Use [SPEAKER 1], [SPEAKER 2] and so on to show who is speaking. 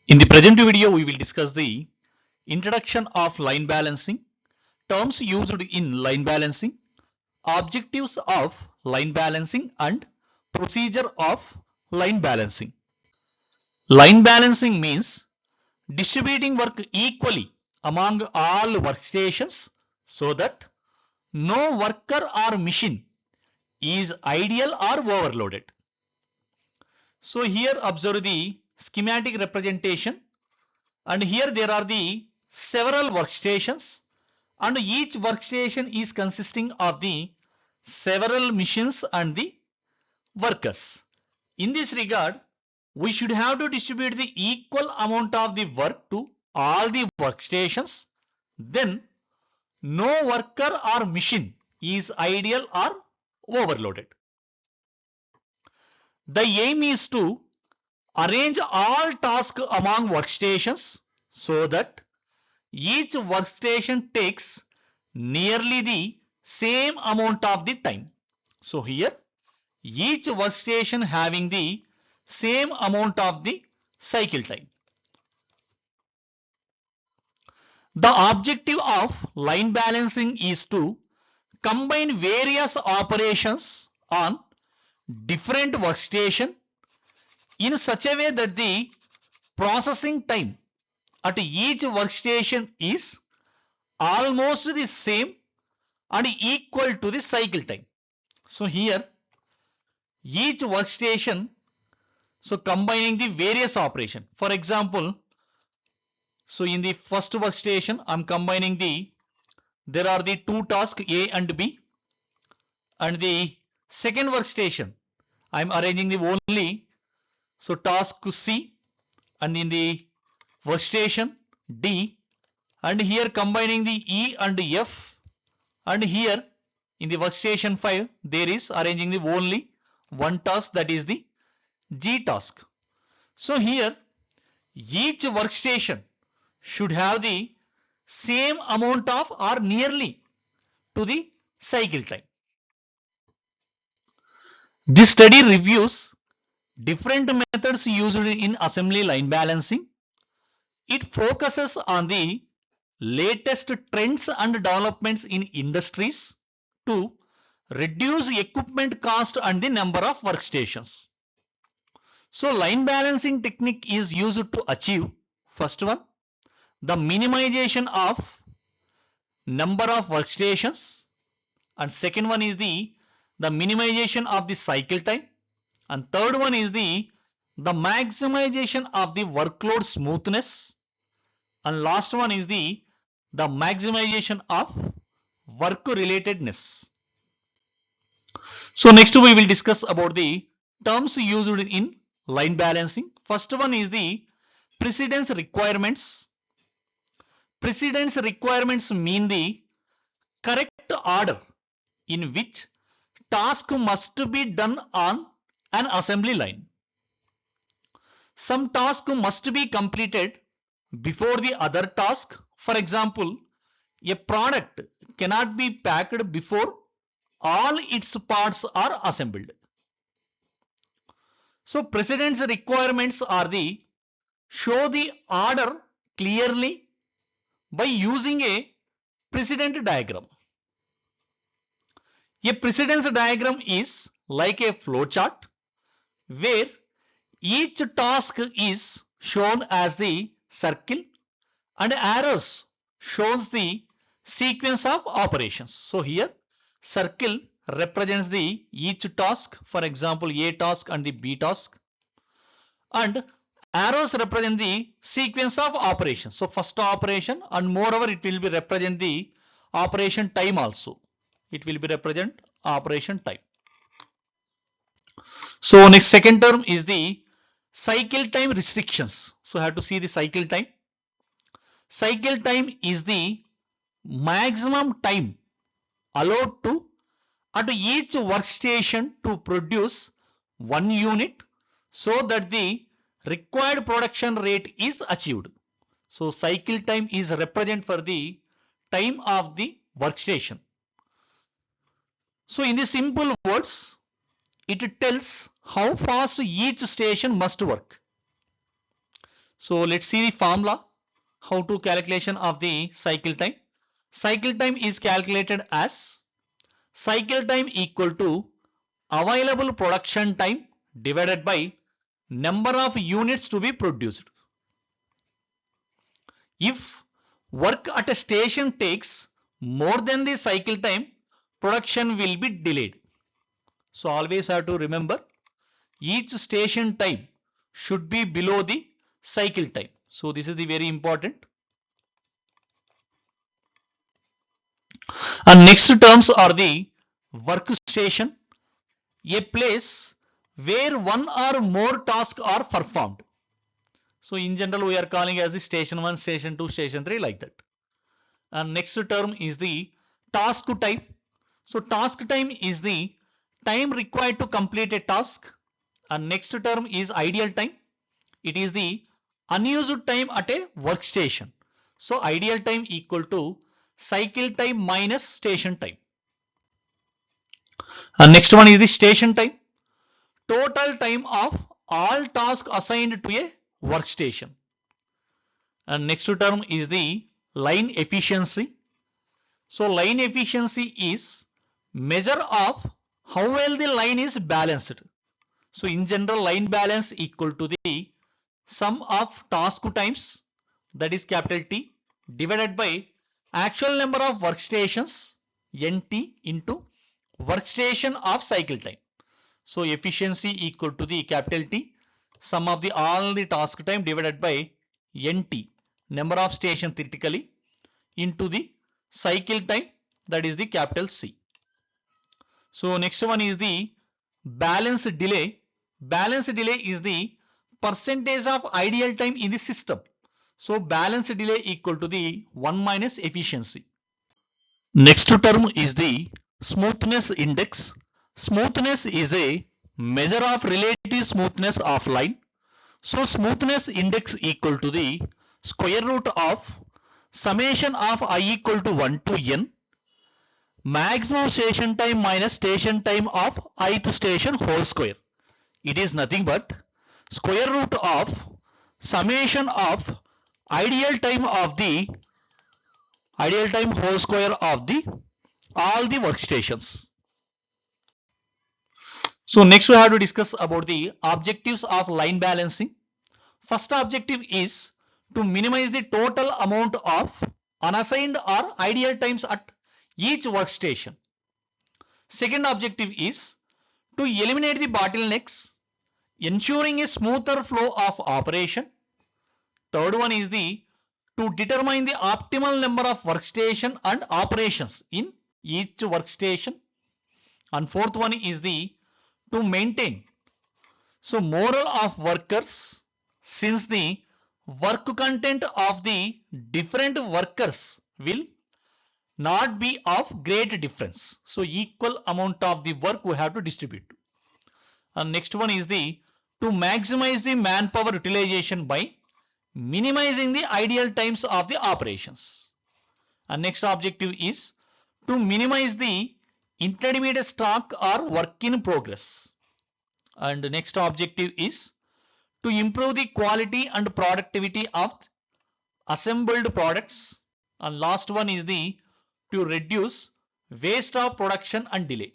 [SPEAKER 1] In the present video, we will discuss the introduction of line balancing, terms used in line balancing, objectives of line balancing and procedure of line balancing. Line balancing means distributing work equally among all workstations so that no worker or machine is idle or overloaded. So here observe the schematic representation, and here there are the several workstations, and each workstation is consisting of the several machines and the workers. In this regard, we should have to distribute the equal amount of the work to all the workstations. Then no worker or machine is idle or overloaded. The aim is to arrange all tasks among workstations so that each workstation takes nearly the same amount of the time. So here each workstation having the same amount of the cycle time. The objective of line balancing is to combine various operations on different workstation in such a way that the processing time at each workstation is almost the same and equal to the cycle time. So here each workstation, so combining the various operation. For example, so in the first workstation I'm combining there are the two tasks A and B, and the second workstation I'm arranging the only so task C, and in the workstation D, and here combining the E and F, and here in the workstation 5 there is arranging the only one task, that is the G task. So here each workstation should have the same amount of or nearly to the cycle time. This study reviews different methods used in assembly line balancing. It focuses on the latest trends and developments in industries to reduce equipment cost and the number of workstations. So line balancing technique is used to achieve, first one, the minimization of number of workstations, and second one is the minimization of the cycle time, and third one is the maximization of the workload smoothness, and last one is the maximization of work relatedness. So next we will discuss about the terms used in line balancing. First one is the precedence requirements. Precedence requirements mean the correct order in which task must be done on an assembly line. Some task must be completed before the other task. For example, a product cannot be packed before all its parts are assembled. So precedence requirements are the show the order clearly by using a precedent diagram. A precedence diagram is like a flow chart where each task is shown as the circle and arrows shows the sequence of operations. So here circle represents the each task, for example A task and the B task, and arrows represent the sequence of operations. So first operation, and moreover it will be represent the operation time also. It will be represent operation time. So next second term is the cycle time restrictions. So I have to see the cycle time. Cycle time is the maximum time allowed to at each workstation to produce one unit so that the required production rate is achieved. So cycle time is represent for the time of the workstation. So in the simple words, it tells how fast each station must work. So let's see the formula. How to calculation of the cycle time. Cycle time is calculated as cycle time equal to available production time divided by number of units to be produced. If work at a station takes more than the cycle time, production will be delayed. So always have to remember each station time should be below the cycle time. So this is the very important. And next terms are the workstation, a place where one or more tasks are performed. So in general we are calling as the station 1, station 2, station 3 like that. And next term is the task type. So task time is the time required to complete a task. And next term is ideal time. It is the unused time at a workstation. So ideal time equal to cycle time minus station time. And next one is the station time. Total time of all tasks assigned to a workstation. And next term is the line efficiency. So line efficiency is measure of how well the line is balanced. So in general, line balance equal to the sum of task times, that is capital T, divided by actual number of workstations NT into workstation of cycle time. So efficiency equal to the capital T, sum of the all the task time divided by NT, number of station theoretically, into the cycle time, that is the capital C. So next one is the balance delay. Balance delay is the percentage of ideal time in the system. So balance delay equal to the 1 minus efficiency. Next term is the smoothness index. Smoothness is a measure of relative smoothness of line. So smoothness index equal to the square root of summation of I equal to 1 to n maximum station time minus station time of ith station whole square. It is nothing but square root of summation of ideal time whole square of the all the workstations. So next we have to discuss about the objectives of line balancing. First objective is to minimize the total amount of unassigned or ideal times at each workstation. Second objective is to eliminate the bottlenecks, ensuring a smoother flow of operation. Third one is the to determine the optimal number of workstation and operations in each workstation. And fourth one is the to maintain morale of workers, since the work content of the different workers will not be of great difference. So equal amount of the work we have to distribute. And next one is the to maximize the manpower utilization by minimizing the ideal times of the operations. And next objective is to minimize the intermediate stock or work in progress. And the next objective is to improve the quality and productivity of assembled products. And last one is the to reduce waste of production and delay.